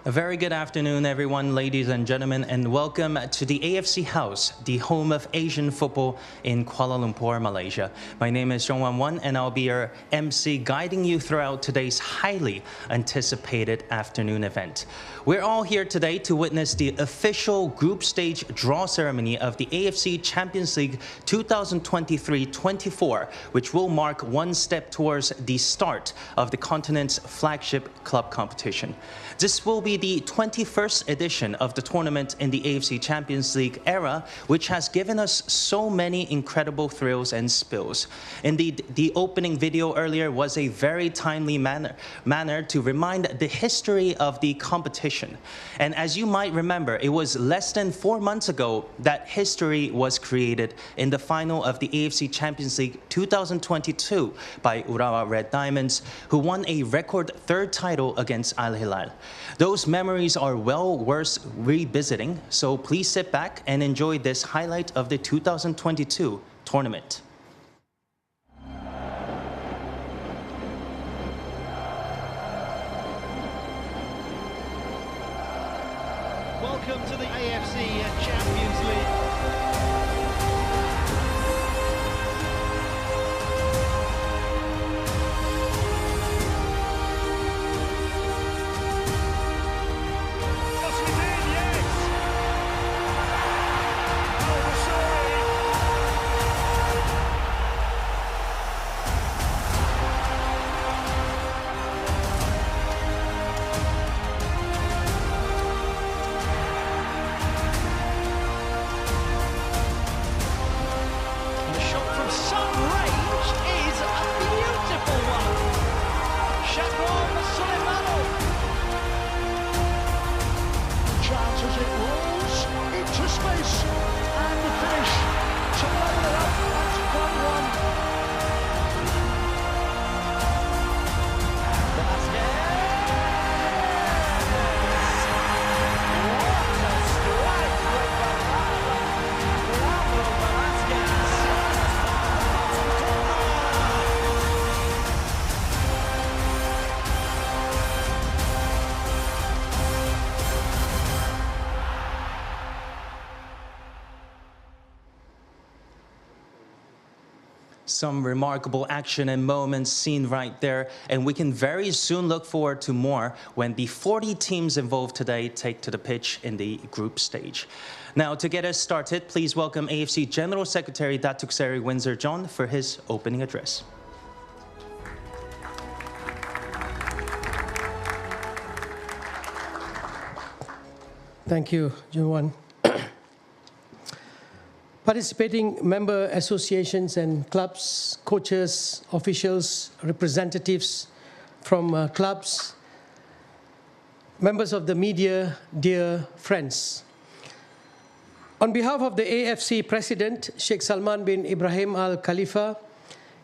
A very good afternoon, everyone, ladies and gentlemen, and welcome to the AFC House, the home of Asian football in Kuala Lumpur, Malaysia. My name is Zhong Wan, and I'll be your MC guiding you throughout today's highly anticipated afternoon event. We're all here today to witness the official group stage draw ceremony of the AFC Champions League 2023-24, which will mark one step towards the start of the continent's flagship club competition. This will be the 21st edition of the tournament in the AFC Champions League era, which has given us so many incredible thrills and spills. Indeed, the opening video earlier was a very timely manner to remind the history of the competition. And as you might remember, it was less than 4 months ago that history was created in the final of the AFC Champions League 2022 by Urawa Red Diamonds, who won a record third title against Al Hilal. Those memories are well worth revisiting, so please sit back and enjoy this highlight of the 2022 tournament. Welcome to the AFC Champions League. Some remarkable action and moments seen right there, and we can very soon look forward to more when the 40 teams involved today take to the pitch in the group stage. Now, to get us started, please welcome AFC General Secretary Datuk Seri Windsor John for his opening address. Thank you, Junwan. Participating member associations and clubs, coaches, officials, representatives from clubs, members of the media, dear friends. On behalf of the AFC President, Sheikh Salman bin Ibrahim Al Khalifa,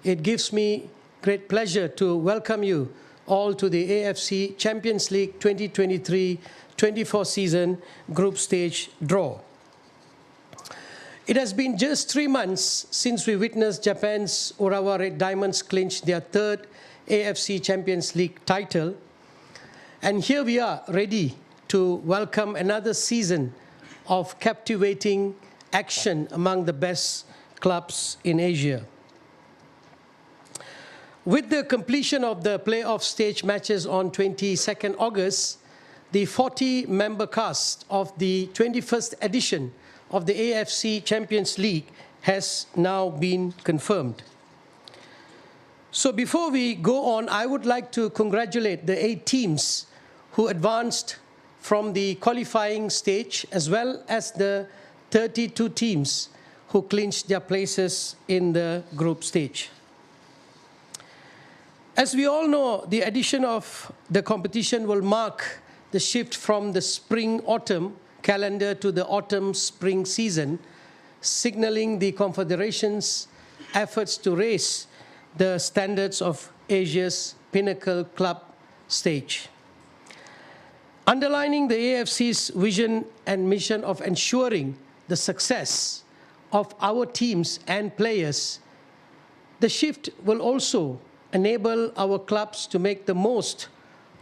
it gives me great pleasure to welcome you all to the AFC Champions League 2023-24 season group stage draw. It has been just 3 months since we witnessed Japan's Urawa Red Diamonds clinch their third AFC Champions League title. And here we are ready to welcome another season of captivating action among the best clubs in Asia. With the completion of the playoff stage matches on 22nd August, the 40-member cast of the 21st edition of the AFC Champions League has now been confirmed. So before we go on, I would like to congratulate the 8 teams who advanced from the qualifying stage, as well as the 32 teams who clinched their places in the group stage. As we all know, the addition of the competition will mark the shift from the spring-autumn calendar to the autumn-spring season, signaling the Confederation's efforts to raise the standards of Asia's pinnacle club stage. Underlining the AFC's vision and mission of ensuring the success of our teams and players, the shift will also enable our clubs to make the most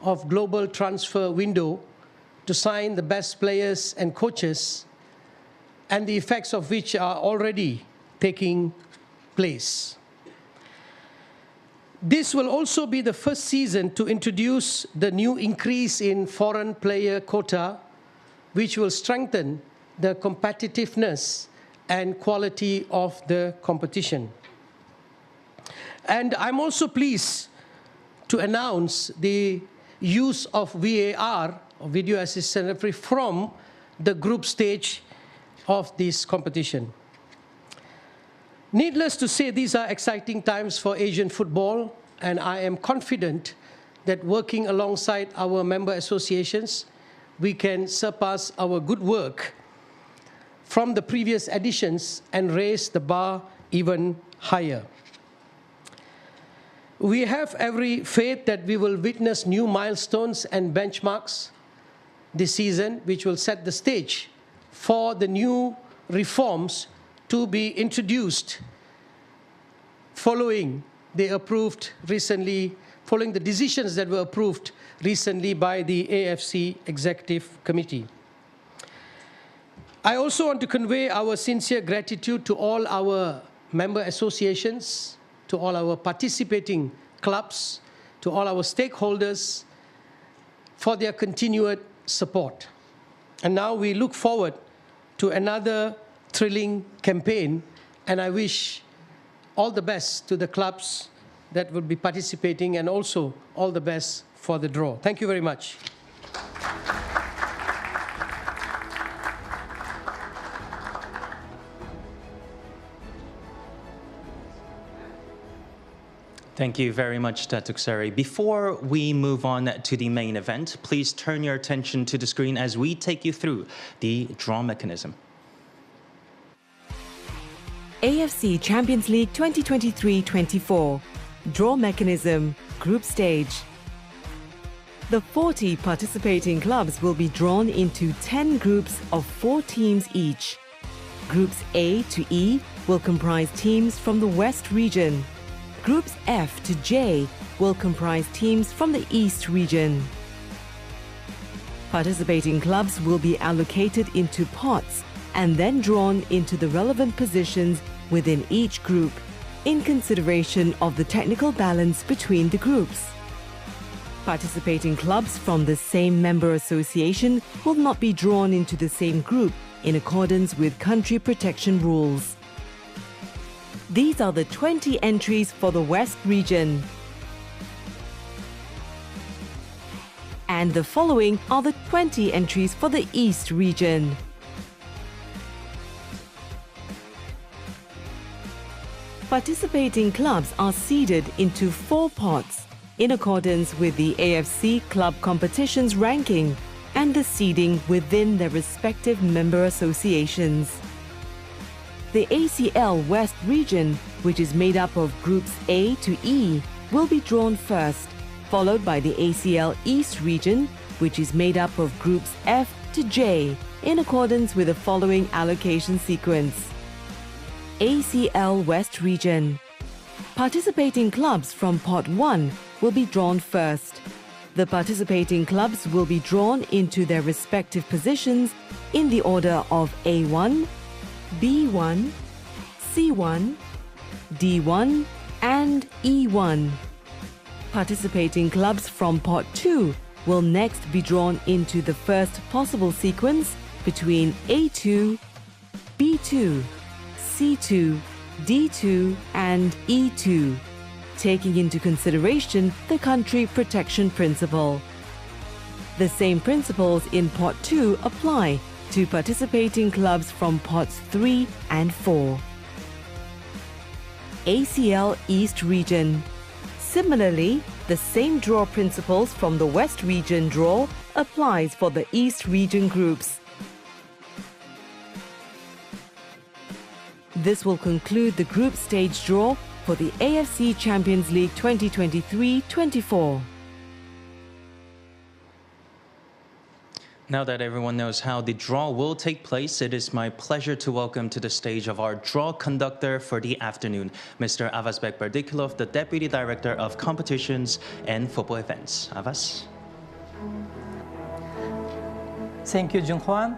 of global transfer window to sign the best players and coaches, and the effects of which are already taking place. This will also be the first season to introduce the new increase in foreign player quota, which will strengthen the competitiveness and quality of the competition. And I'm also pleased to announce the use of VAR, or Video Assistant Referee, from the group stage of this competition. Needless to say, these are exciting times for Asian football, and I am confident that working alongside our member associations, we can surpass our good work from the previous editions and raise the bar even higher. We have every faith that we will witness new milestones and benchmarks this season, which will set the stage for the new reforms to be introduced following the decisions that were approved recently by the AFC Executive Committee. I also want to convey our sincere gratitude to all our member associations, to all our participating clubs, to all our stakeholders for their continued support. And now we look forward to another thrilling campaign, and I wish all the best to the clubs that will be participating, and also all the best for the draw. Thank you very much. Thank you very much, Datuk Seri. Before we move on to the main event, please turn your attention to the screen as we take you through the draw mechanism. AFC Champions League 2023-24 Draw Mechanism Group Stage. The 40 participating clubs will be drawn into 10 groups of 4 teams each. Groups A to E will comprise teams from the West region. Groups F to J will comprise teams from the East region. Participating clubs will be allocated into pots and then drawn into the relevant positions within each group, in consideration of the technical balance between the groups. Participating clubs from the same member association will not be drawn into the same group in accordance with country protection rules. These are the 20 entries for the West region. And the following are the 20 entries for the East region. Participating clubs are seeded into 4 pots in accordance with the AFC Club Competitions ranking and the seeding within their respective member associations. The ACL West region, which is made up of groups A to E, will be drawn first, followed by the ACL East region, which is made up of groups F to J, in accordance with the following allocation sequence. ACL West region. Participating clubs from Pot 1 will be drawn first. The participating clubs will be drawn into their respective positions in the order of A1, B1, C1, D1 and E1. Participating clubs from Pot 2 will next be drawn into the first possible sequence between A2, B2, C2, D2 and E2, taking into consideration the country protection principle. The same principles in Pot 2 apply to participating clubs from Pots 3 and 4. ACL East region. Similarly, the same draw principles from the West region draw applies for the East region groups. This will conclude the group stage draw for the AFC Champions League 2023-24. Now that everyone knows how the draw will take place, it is my pleasure to welcome to the stage of our draw conductor for the afternoon, Mr. Avazbek Berdikilov, the Deputy Director of Competitions and Football Events. Avaz. Thank you, Junghwan.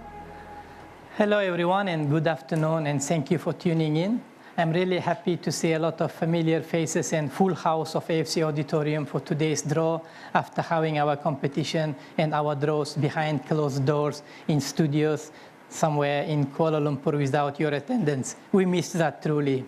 Hello, everyone, and good afternoon, and thank you for tuning in. I'm really happy to see a lot of familiar faces and full house of AFC Auditorium for today's draw after having our competition and our draws behind closed doors in studios somewhere in Kuala Lumpur without your attendance. We missed that truly.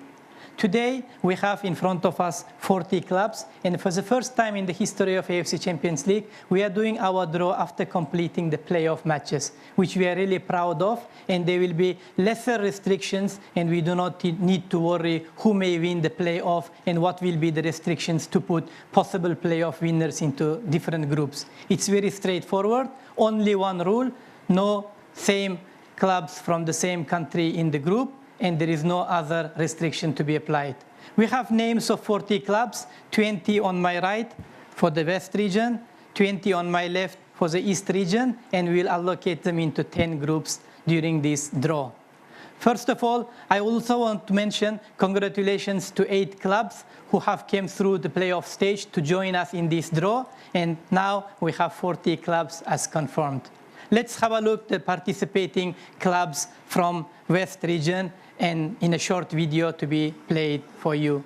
Today, we have in front of us 40 clubs, and for the first time in the history of AFC Champions League, we are doing our draw after completing the playoff matches, which we are really proud of, and there will be lesser restrictions, and we do not need to worry who may win the playoff and what will be the restrictions to put possible playoff winners into different groups. It's very straightforward, only one rule, no same clubs from the same country in the group, and there is no other restriction to be applied. We have names of 40 clubs, 20 on my right for the West region, 20 on my left for the East region, and we'll allocate them into 10 groups during this draw. First of all, I also want to mention congratulations to 8 clubs who have came through the playoff stage to join us in this draw, and now we have 40 clubs as confirmed. Let's have a look at the participating clubs from West region and in a short video to be played for you.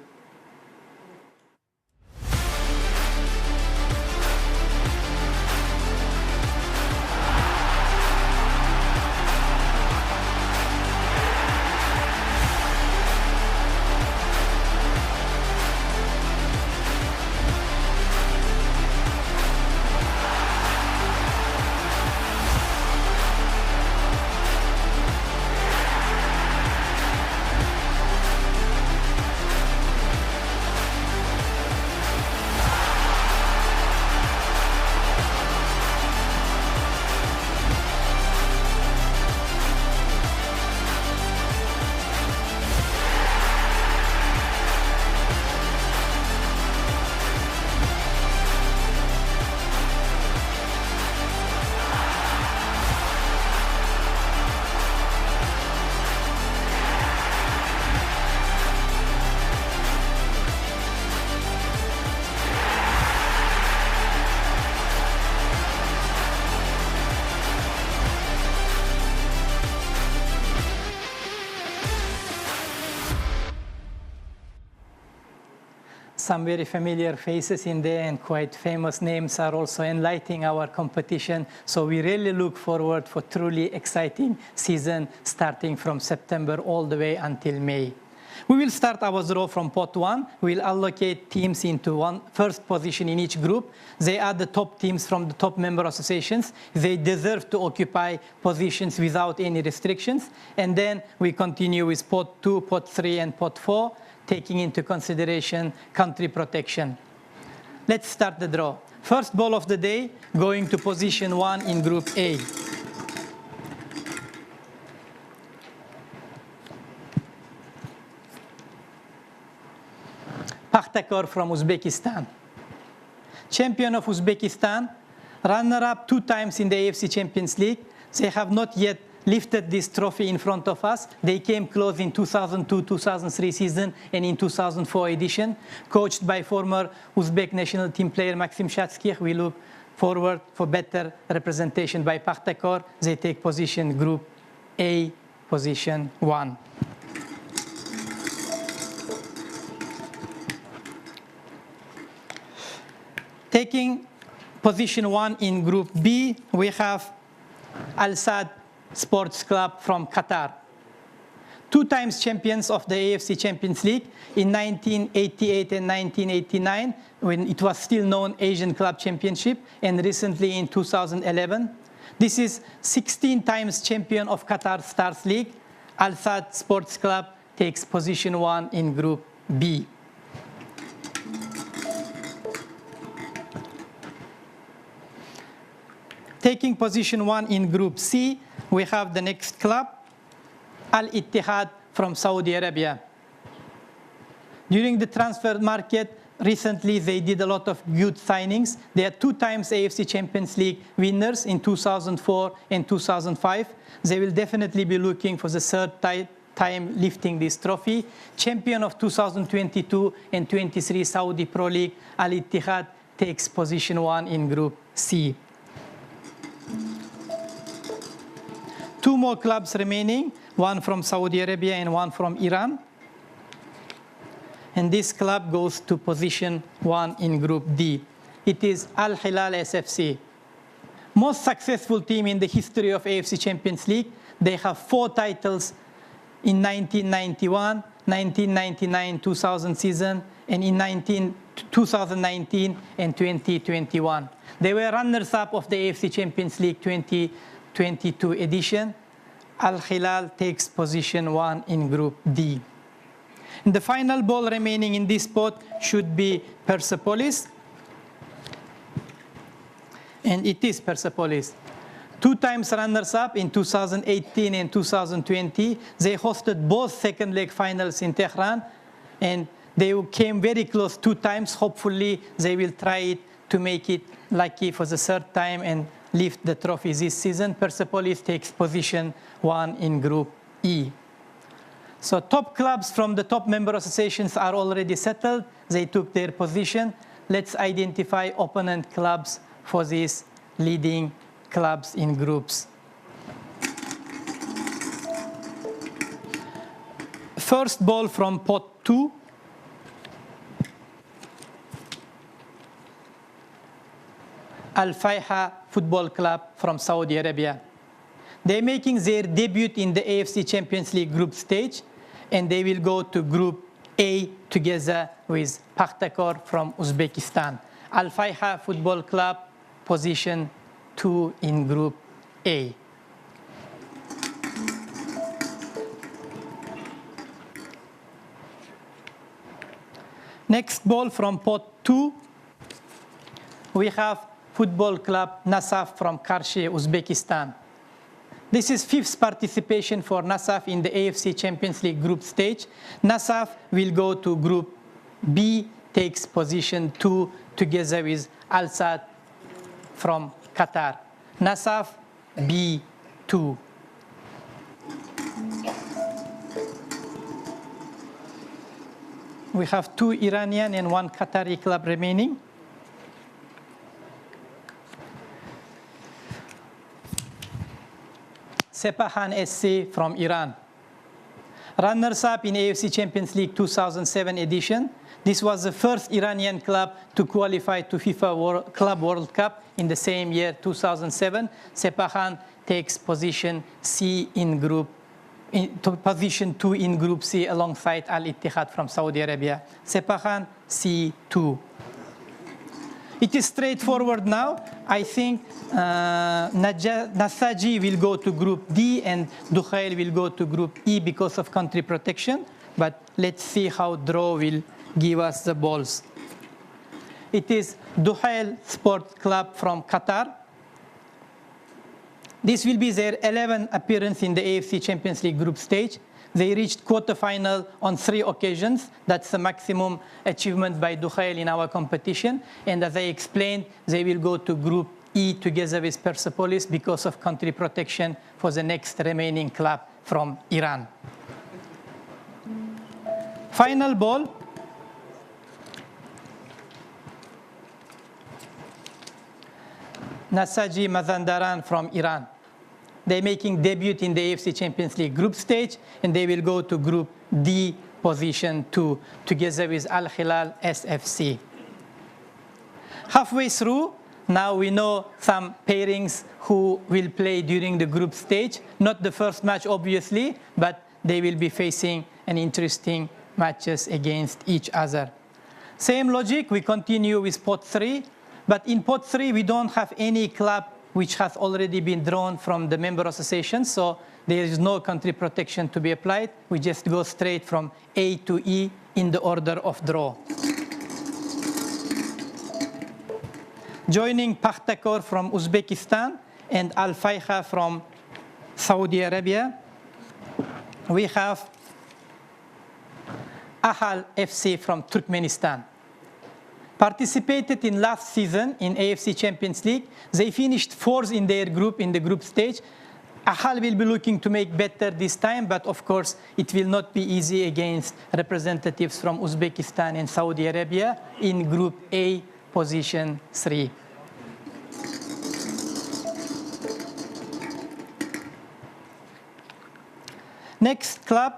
Some very familiar faces in there and quite famous names are also enlightening our competition. So we really look forward for truly exciting season starting from September all the way until May. We will start our draw from pot 1. We'll allocate teams into first position in each group. They are the top teams from the top member associations. They deserve to occupy positions without any restrictions. And then we continue with pot 2, pot 3, and pot 4. Taking into consideration country protection. Let's start the draw. First ball of the day, going to position 1 in Group A. Pakhtakor from Uzbekistan. Champion of Uzbekistan, runner-up 2 times in the AFC Champions League. They have not yet lifted this trophy in front of us. They came close in 2002-2003 season and in 2004 edition. Coached by former Uzbek national team player Maxim Shatskih, we look forward for better representation by Pakhtakor. They take position Group A, position 1. Taking position 1 in Group B, we have Al Sadd Sports Club from Qatar. 2 times champions of the AFC Champions League in 1988 and 1989, when it was still known Asian Club Championship, and recently in 2011. This is 16 times champion of Qatar Stars League. Al Sadd Sports Club takes position 1 in Group B. Taking position 1 in Group C, we have the next club, Al Ittihad from Saudi Arabia. During the transfer market, recently they did a lot of good signings. They are 2 times AFC Champions League winners in 2004 and 2005. They will definitely be looking for the 3rd time lifting this trophy. Champion of 2022 and 23 Saudi Pro League, Al Ittihad takes position 1 in Group C. more clubs remaining, one from Saudi Arabia and one from Iran. And this club goes to position 1 in Group D. It is Al Hilal SFC. Most successful team in the history of AFC Champions League. They have 4 titles in 1991, 1999-2000 season, and in 2019 and 2021. They were runners-up of the AFC Champions League 2022 edition. Al Hilal takes position 1 in Group D. And the final ball remaining in this pot should be Persepolis. And it is Persepolis. 2 times runners-up in 2018 and 2020. They hosted both second leg finals in Tehran, and they came very close 2 times. Hopefully, they will try it to make it lucky for the 3rd time and lift the trophy this season. Persepolis takes position 1 in Group E. So top clubs from the top member associations are already settled. They took their position. Let's identify opponent clubs for these leading clubs in groups. First ball from pot 2. Al Faiha Football Club from Saudi Arabia. They're making their debut in the AFC Champions League group stage, and they will go to Group A together with Pakhtakor from Uzbekistan. Al Faiha Football Club, position 2 in Group A. Next ball from pot 2, we have Football Club Nasaf from Karshi, Uzbekistan. This is 5th participation for Nasaf in the AFC Champions League group stage. Nasaf will go to Group B, takes position 2 together with Al Sadd from Qatar. Nasaf B2. We have 2 Iranian and 1 Qatari club remaining. Sepahan SC from Iran. Runners-up in AFC Champions League 2007 edition. This was the first Iranian club to qualify to FIFA Club World Cup in the same year, 2007. Sepahan takes position C in position 2 in Group C alongside Al Ittihad from Saudi Arabia. Sepahan C2. It is straightforward now. I think Nasaji will go to Group D and Dukhail will go to Group E because of country protection. But let's see how draw will give us the balls. It is Dukhail Sport Club from Qatar. This will be their 11th appearance in the AFC Champions League group stage. They reached quarterfinal on 3 occasions. That's the maximum achievement by Dukhail in our competition. And as I explained, they will go to Group E together with Persepolis because of country protection for the next remaining club from Iran. Final ball. Nasaji Mazandaran from Iran. They're making debut in the AFC Champions League group stage, and they will go to Group D, position 2, together with Al Hilal SFC. Halfway through, now we know some pairings who will play during the group stage. Not the first match, obviously, but they will be facing an interesting matches against each other. Same logic, we continue with pot 3, but in pot 3, we don't have any club which has already been drawn from the member association, so there is no country protection to be applied. We just go straight from A to E in the order of draw. Joining Pakhtakor from Uzbekistan and Al Faiha from Saudi Arabia, we have Ahal FC from Turkmenistan. Participated in last season in AFC Champions League. They finished 4th in their group in the group stage. Ahal will be looking to make better this time, but of course it will not be easy against representatives from Uzbekistan and Saudi Arabia in Group A, position 3. Next club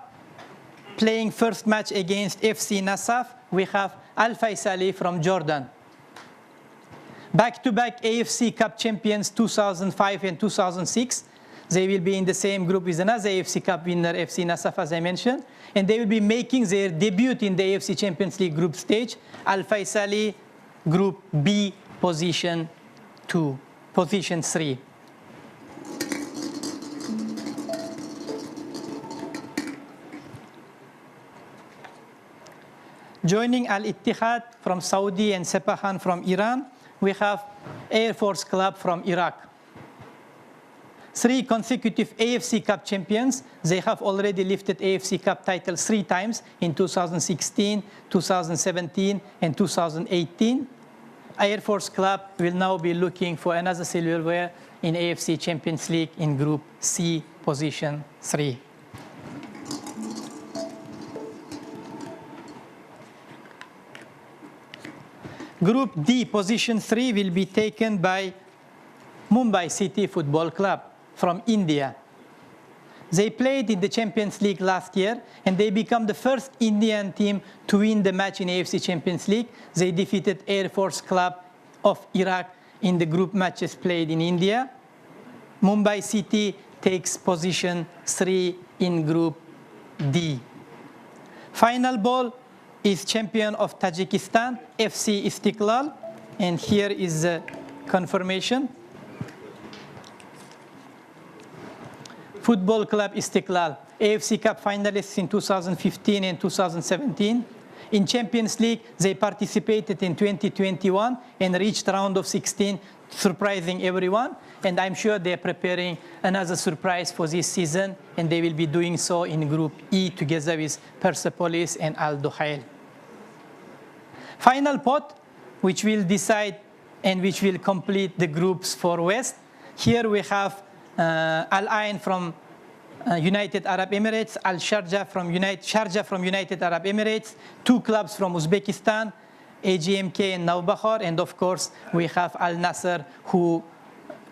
playing first match against FC Nasaf, we have Al Faisali from Jordan. Back-to-back AFC Cup champions 2005 and 2006. They will be in the same group with another AFC Cup winner, FC Nasaf, as I mentioned. And they will be making their debut in the AFC Champions League group stage. Al Faisali, Group B, position 2, position 3. Joining Al-Ittihad from Saudi and Sepahan from Iran, we have Air Force Club from Iraq. 3 consecutive AFC Cup champions. They have already lifted AFC Cup title 3 times in 2016, 2017, and 2018. Air Force Club will now be looking for another silverware in AFC Champions League in Group C, position 3. Group D, position 3, will be taken by Mumbai City Football Club from India. They played in the Champions League last year, and they become the first Indian team to win the match in AFC Champions League. They defeated Air Force Club of Iraq in the group matches played in India. Mumbai City takes position 3 in Group D. Final ball is champion of Tajikistan, FC Istiklal, and here is the confirmation. Football Club Istiklal, AFC Cup finalists in 2015 and 2017. In Champions League, they participated in 2021 and reached round of 16, surprising everyone. And I'm sure they're preparing another surprise for this season, and they will be doing so in Group E together with Persepolis and Al Duhail. Final pot, which will decide and which will complete the groups for West. Here we have Al Ain from United Arab Emirates, Al Sharjah from United Arab Emirates, 2 clubs from Uzbekistan, AGMK and Nawbahar, and of course we have Al Nasser, who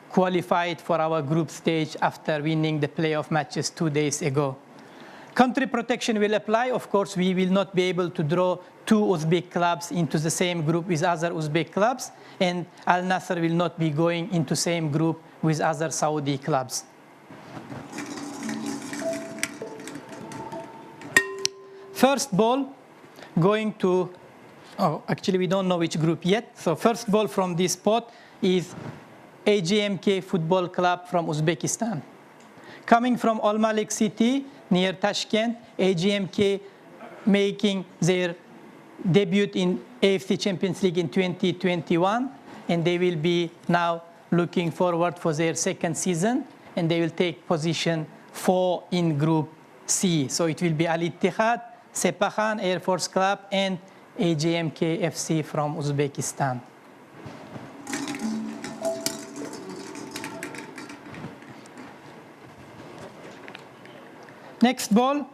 qualified for our group stage after winning the playoff matches 2 days ago. Country protection will apply. Of course, we will not be able to draw 2 Uzbek clubs into the same group with other Uzbek clubs, and Al Nasser will not be going into same group with other Saudi clubs. First ball going to, actually we don't know which group yet. So first ball from this pot is AGMK Football Club from Uzbekistan. Coming from Al Malik City near Tashkent, AGMK making their debut in AFC Champions League in 2021, and they will be now looking forward for their second season, and they will take position 4 in Group C. So it will be Al Ittihad, Sepahan, Air Force Club, and AGMK FC from Uzbekistan. Next ball,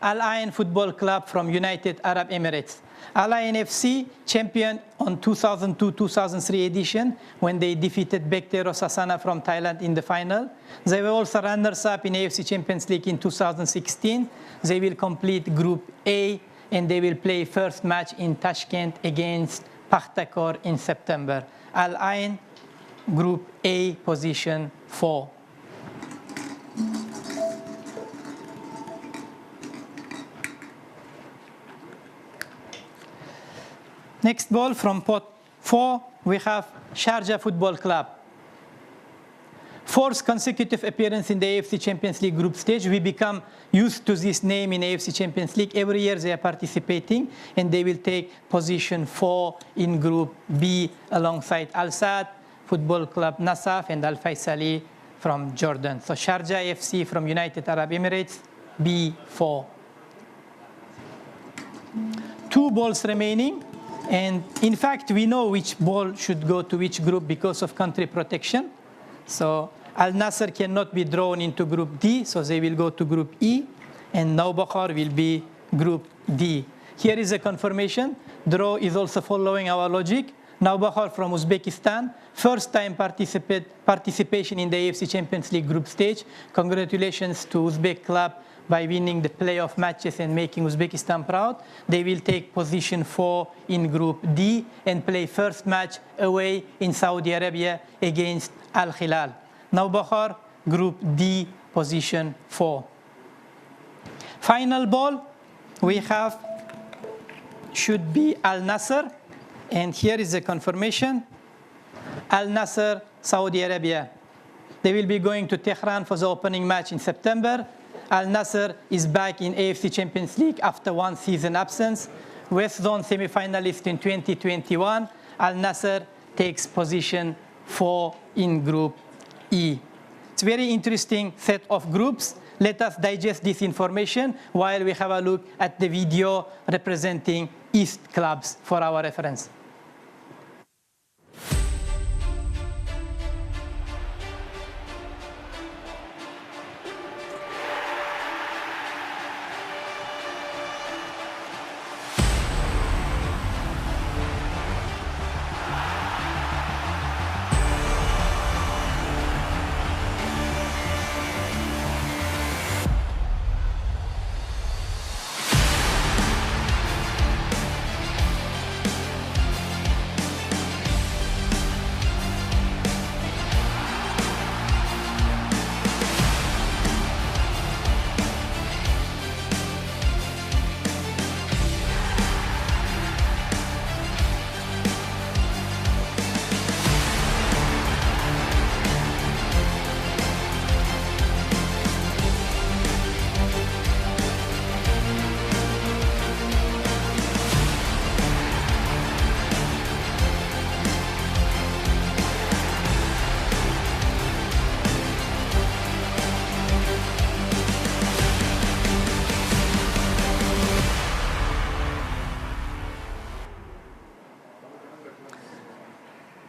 Al Ain Football Club from United Arab Emirates. Al Ain FC, champion on 2002-2003 edition when they defeated Bekte Rosasana from Thailand in the final. They were also runners-up in AFC Champions League in 2016. They will complete Group A, and they will play first match in Tashkent against Pakhtakor in September. Al Ain, Group A, position 4. Next ball from pot 4, we have Sharjah Football Club. 4th consecutive appearance in the AFC Champions League group stage. We become used to this name in AFC Champions League. Every year they are participating, and they will take position 4 in Group B alongside Al Saad Football Club Nasaf and Al Faisali from Jordan. So Sharjah FC from United Arab Emirates, B4. 2 balls remaining. And in fact, we know which ball should go to which group because of country protection. So Al Nasser cannot be drawn into Group D, so they will go to Group E, and Nawbahar will be Group D. Here is a confirmation. Draw is also following our logic. Navbahar from Uzbekistan, first time participation in the AFC Champions League group stage. Congratulations to Uzbek club by winning the playoff matches and making Uzbekistan proud. They will take position 4 in Group D and play first match away in Saudi Arabia against Al Hilal. Navbahar, Group D, position 4. Final ball we have should be Al Nassr, and here is the confirmation. Al Nassr, Saudi Arabia. They will be going to Tehran for the opening match in September. Al Nassr is back in AFC Champions League after 1 season absence. West Zone semi-finalist in 2021. Al Nassr takes position 4 in Group E. It's a very interesting set of groups. Let us digest this information while we have a look at the video representing East clubs for our reference.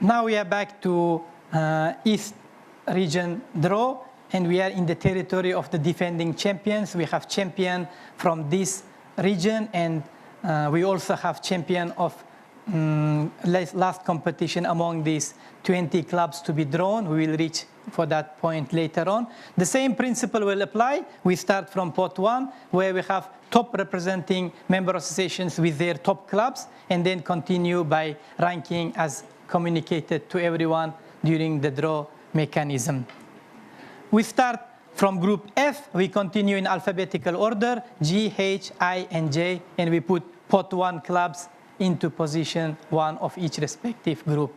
Now we are back to East region draw, and we are in the territory of the defending champions. We have champion from this region, and we also have champion of last competition among these 20 clubs to be drawn. We will reach for that point later on. The same principle will apply. We start from pot 1, where we have top representing member associations with their top clubs, and then continue by ranking as communicated to everyone during the draw mechanism. We start from Group F. We continue in alphabetical order, G, H, I, and J, and we put pot 1 clubs into position 1 of each respective group.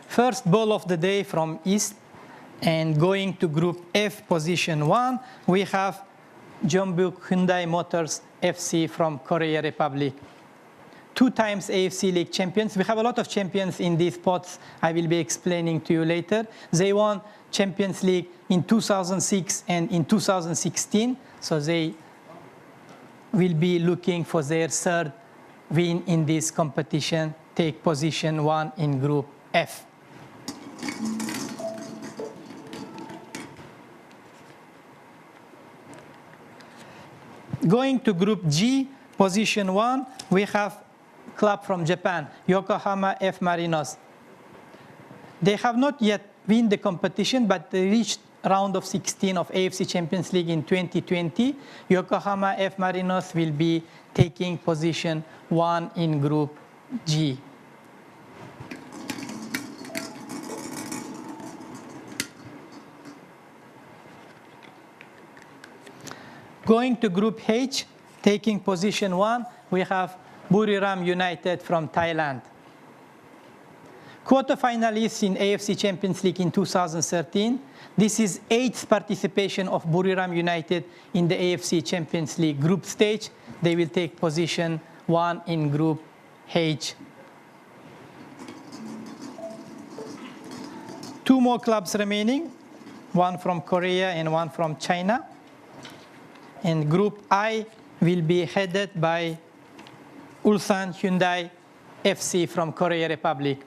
First ball of the day from East, and going to Group F, position 1, we have Jeonbuk Hyundai Motors FC from Korea Republic. 2 times AFC League champions. We have a lot of champions in these pots. I will be explaining to you later. They won Champions League in 2006 and in 2016. So they will be looking for their 3rd win in this competition. Take position 1 in Group F. Going to Group G, position 1, we have club from Japan, Yokohama F. Marinos. They have not yet won the competition, but they reached round of 16 of AFC Champions League in 2020. Yokohama F. Marinos will be taking position 1 in Group G. Going to Group H, taking position 1, we have Buriram United from Thailand. Quarterfinalists in AFC Champions League in 2013. This is 8th participation of Buriram United in the AFC Champions League group stage. They will take position 1 in Group H. 2 more clubs remaining, 1 from Korea and 1 from China. And Group I will be headed by Ulsan Hyundai FC from Korea Republic.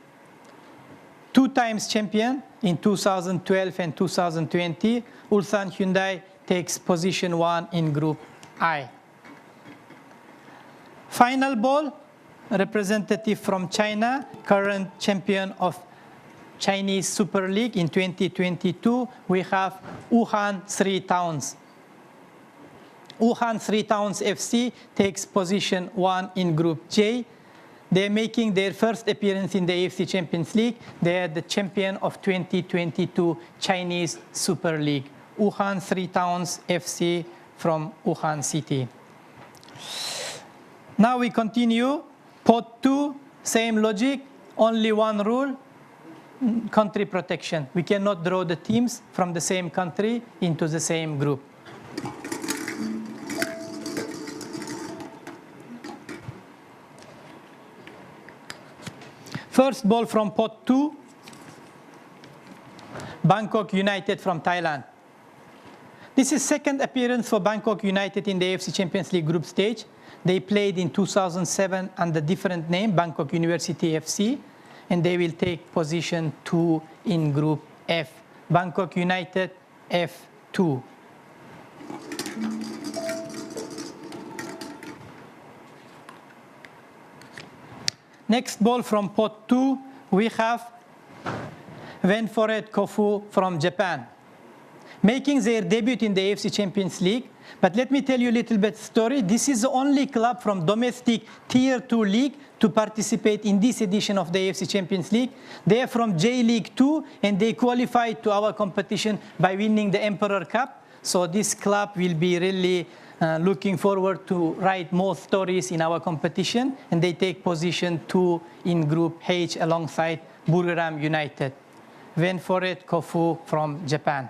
2 times champion in 2012 and 2020. Ulsan Hyundai takes position 1 in Group I. Final ball, representative from China, current champion of Chinese Super League in 2022, we have Wuhan Three Towns. Wuhan Three Towns FC takes position 1 in Group J. They're making their first appearance in the AFC Champions League. They are the champion of 2022 Chinese Super League. Wuhan Three Towns FC from Wuhan City. Now we continue. Pot 2, same logic, only one rule, country protection. We cannot draw the teams from the same country into the same group. First ball from pot 2, Bangkok United from Thailand. This is second appearance for Bangkok United in the AFC Champions League group stage. They played in 2007 under different name, Bangkok University FC, and they will take position 2 in Group F. Bangkok United F2. Next ball from pot 2, we have Venforet Kofu from Japan, making their debut in the AFC Champions League. But let me tell you a little bit story. This is the only club from domestic Tier 2 league to participate in this edition of the AFC Champions League. They are from J League 2, and they qualified to our competition by winning the Emperor Cup. So this club will be really looking forward to write more stories in our competition, and they take position 2 in Group H alongside Buriram United. Venforet Kofu from Japan.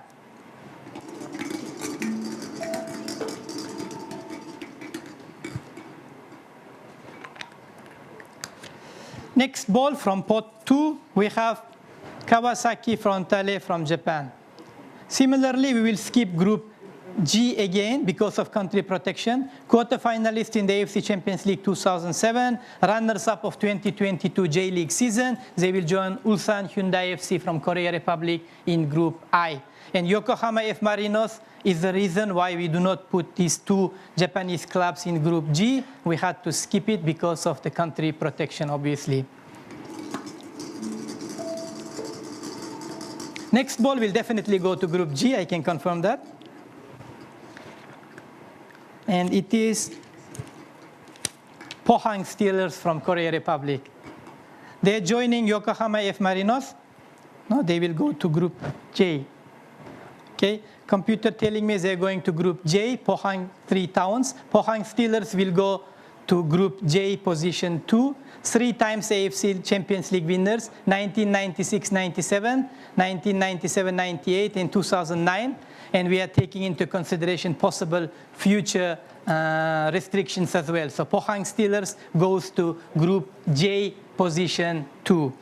Next ball from pot 2, we have Kawasaki Frontale from Japan. Similarly, we will skip Group G again because of country protection. Quarter-finalist in the AFC Champions League 2007, runners-up of 2022 J League season. They will join Ulsan Hyundai FC from Korea Republic in Group I. And Yokohama F. Marinos is the reason why we do not put these 2 Japanese clubs in Group G. We had to skip it because of the country protection, obviously. Next ball will definitely go to Group G, I can confirm that. And it is Pohang Steelers from Korea Republic. They're joining Yokohama F. Marinos. No, they will go to Group J. Okay, computer telling me they're going to Group J, Pohang Three Towns. Pohang Steelers will go to Group J, position 2. 3 times AFC Champions League winners, 1996-97, 1997-98, and 2009. And we are taking into consideration possible future restrictions as well. So Pohang Steelers goes to Group J, position 2.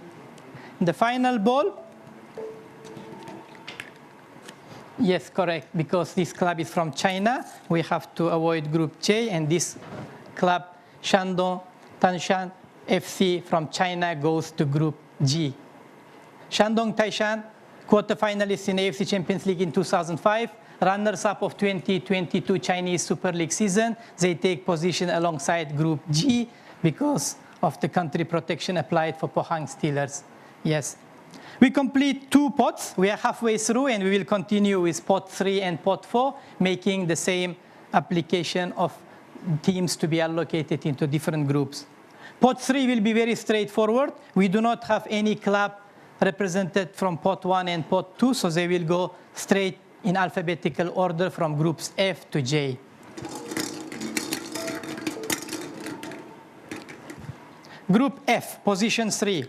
The final ball. Yes, correct, because this club is from China. We have to avoid Group J, and this club, Shandong Taishan FC from China, goes to Group G. Shandong Taishan, quarter-finalists in AFC Champions League in 2005, runners-up of 2022 Chinese Super League season. They take position alongside Group G because of the country protection applied for Pohang Steelers. Yes. We complete 2 pots. We are halfway through, and we will continue with pot 3 and pot 4, making the same application of teams to be allocated into different groups. Pot 3 will be very straightforward. We do not have any club represented from pot 1 and pot 2, so they will go straight in alphabetical order from groups F to J. Group F, position 3.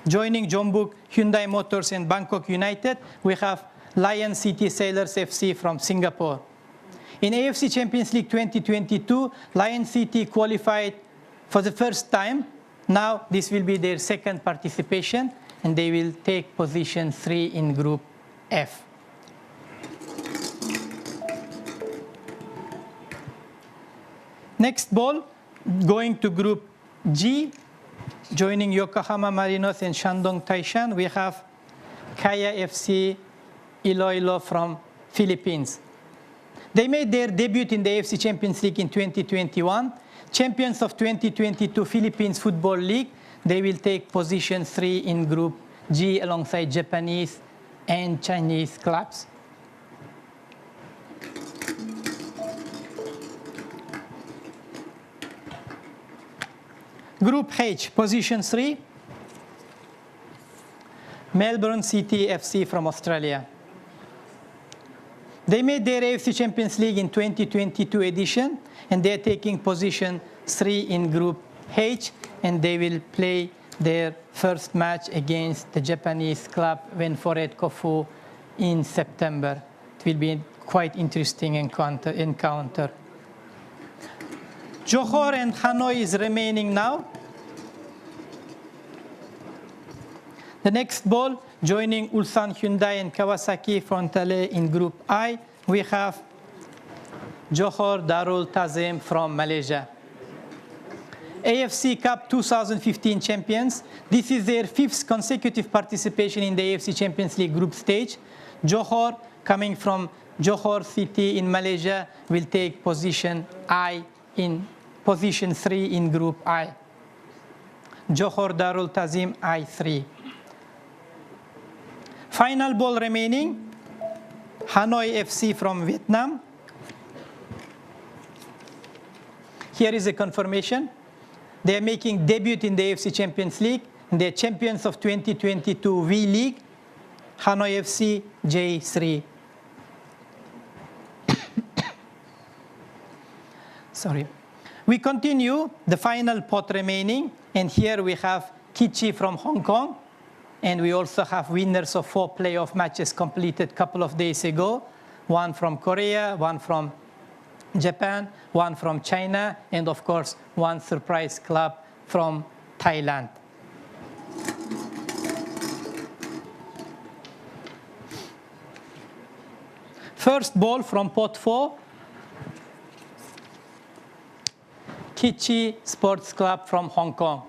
Joining Jeonbuk Hyundai Motors and Bangkok United, we have Lion City Sailors FC from Singapore. In AFC Champions League 2022, Lion City qualified for the first time. Now this will be their second participation, and they will take position 3 in Group F. Next ball, going to Group G, joining Yokohama Marinos and Shandong Taishan, we have Kaya FC Iloilo from Philippines. They made their debut in the AFC Champions League in 2021. champions of 2022 Philippines Football League, they will take position 3 in Group G alongside Japanese and Chinese clubs. Group H, position 3, Melbourne City FC from Australia. They made their AFC Champions League in 2022 edition, and they're taking position 3 in Group H, and they will play their first match against the Japanese club Wenforet Kofu in September. It will be a quite interesting encounter. Johor and Hanoi is remaining now. The next ball, joining Ulsan Hyundai and Kawasaki Frontale in Group I, we have Johor Darul Tazim from Malaysia. AFC Cup 2015 champions. This is their 5th consecutive participation in the AFC Champions League group stage. Johor, coming from Johor City in Malaysia, will take position 3 in Group I. Johor Darul Tazim I3. Final ball remaining, Hanoi FC from Vietnam. Here is a confirmation. They are making debut in the AFC Champions League. They are champions of 2022 V League. Hanoi FC J3. Sorry. We continue the final pot remaining, and here we have Kichi from Hong Kong, and we also have winners of 4 playoff matches completed a couple of days ago. One from Korea, one from Japan, one from China, and of course, one surprise club from Thailand. First ball from pot 4, Kichi Sports Club from Hong Kong.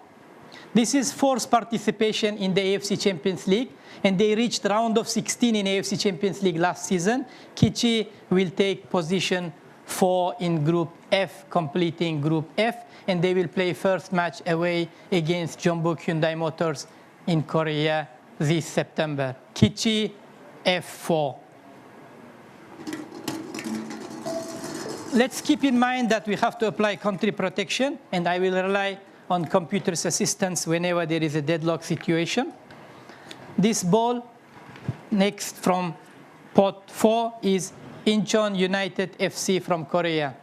This is 4th participation in the AFC Champions League, and they reached round of 16 in AFC Champions League last season. Kichi will take position 4 in Group F, completing Group F, and they will play first match away against Jeonbuk Hyundai Motors in Korea this September. Kichi F4. Let's keep in mind that we have to apply country protection, and I will rely on computer's assistance whenever there is a deadlock situation. This ball next from pot 4 is Incheon United FC from Korea.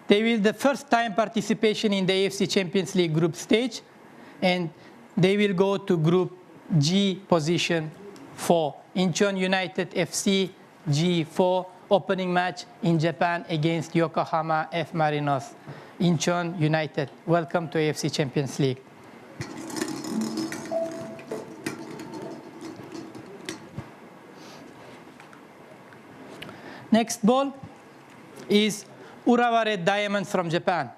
They will the first time participation in the AFC Champions League group stage, and they will go to Group G position 4. Incheon United FC G4, opening match in Japan against Yokohama F Marinos. Incheon United, welcome to AFC Champions League. Next ball is Urawa Red Diamonds from Japan.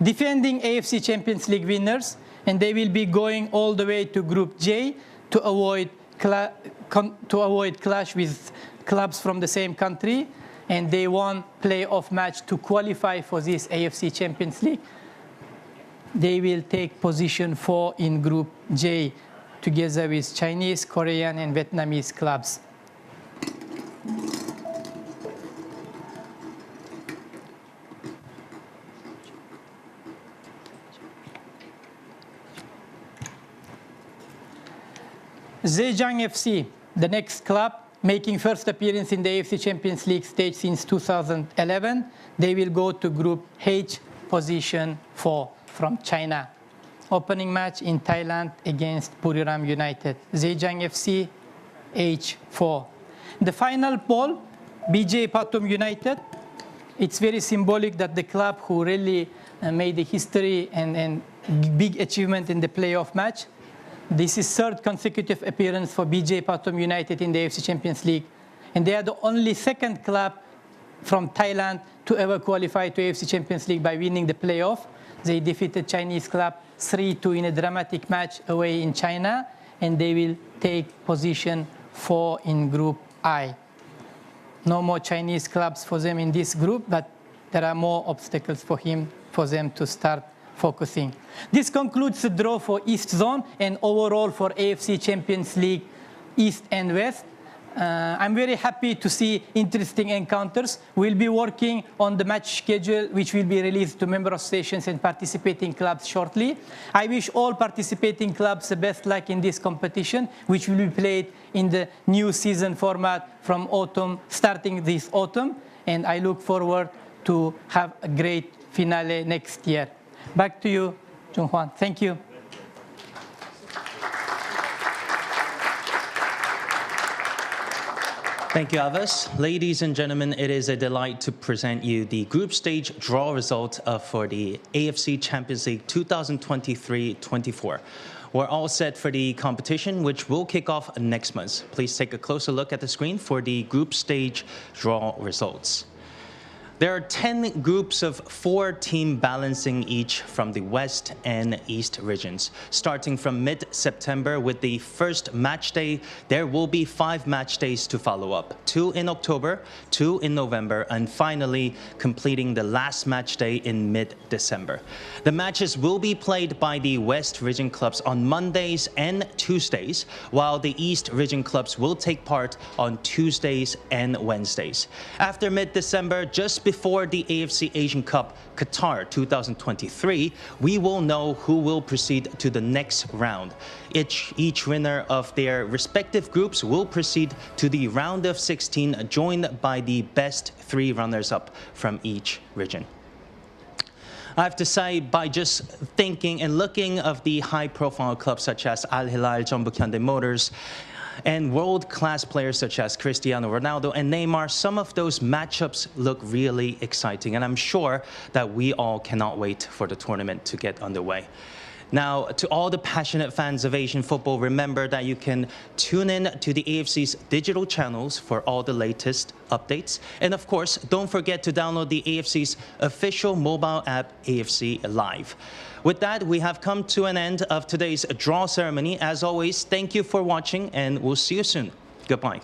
Defending AFC Champions League winners, and they will be going all the way to Group J to avoid clash with clubs from the same country, and they won playoff match to qualify for this AFC Champions League. They will take position 4 in Group J together with Chinese, Korean, and Vietnamese clubs. Zhejiang FC, the next club, making first appearance in the AFC Champions League stage since 2011. They will go to Group H, position 4 from China. Opening match in Thailand against Buriram United. Zhejiang FC, H4. The final ball, BJ Pathum United. It's very symbolic that the club who really made the history and big achievement in the playoff match. This is 3rd consecutive appearance for BJ Pathum United in the AFC Champions League. And they are the only 2nd club from Thailand to ever qualify to AFC Champions League by winning the playoff. They defeated Chinese club 3-2 in a dramatic match away in China, and they will take position 4 in Group I. No more Chinese clubs for them in this group, but there are more obstacles for them to start focusing. This concludes the draw for East Zone and overall for AFC Champions League East and West. I'm very happy to see interesting encounters. We'll be working on the match schedule, which will be released to member associations and participating clubs shortly. I wish all participating clubs the best luck in this competition, which will be played in the new season format from autumn, starting this autumn. And I look forward to have a great finale next year. Back to you, Jung Hwan. Thank you. Thank you, Avas. Ladies and gentlemen, it is a delight to present you the group stage draw result for the AFC Champions League 2023-24. We're all set for the competition, which will kick off next month. Please take a closer look at the screen for the group stage draw results. There are 10 groups of 4 teams balancing each from the West and East regions. Starting from mid-September with the first match day, there will be 5 match days to follow up. 2 in October, 2 in November, and finally completing the last match day in mid-December. The matches will be played by the West region clubs on Mondays and Tuesdays, while the East region clubs will take part on Tuesdays and Wednesdays. After mid-December, just before the AFC Asian Cup Qatar 2023, we will know who will proceed to the next round. Each winner of their respective groups will proceed to the round of 16, joined by the best 3 runners-up from each region. I have to say, by just thinking and looking of the high-profile clubs such as Al Hilal, Jeonbuk Hyundai Motors, and world-class players such as Cristiano Ronaldo and Neymar, some of those matchups look really exciting, and I'm sure that we all cannot wait for the tournament to get underway. Now, to all the passionate fans of Asian football, remember that you can tune in to the AFC's digital channels for all the latest updates. And of course, don't forget to download the AFC's official mobile app, AFC Live. With that, we have come to an end of today's draw ceremony. As always, thank you for watching, and we'll see you soon. Goodbye.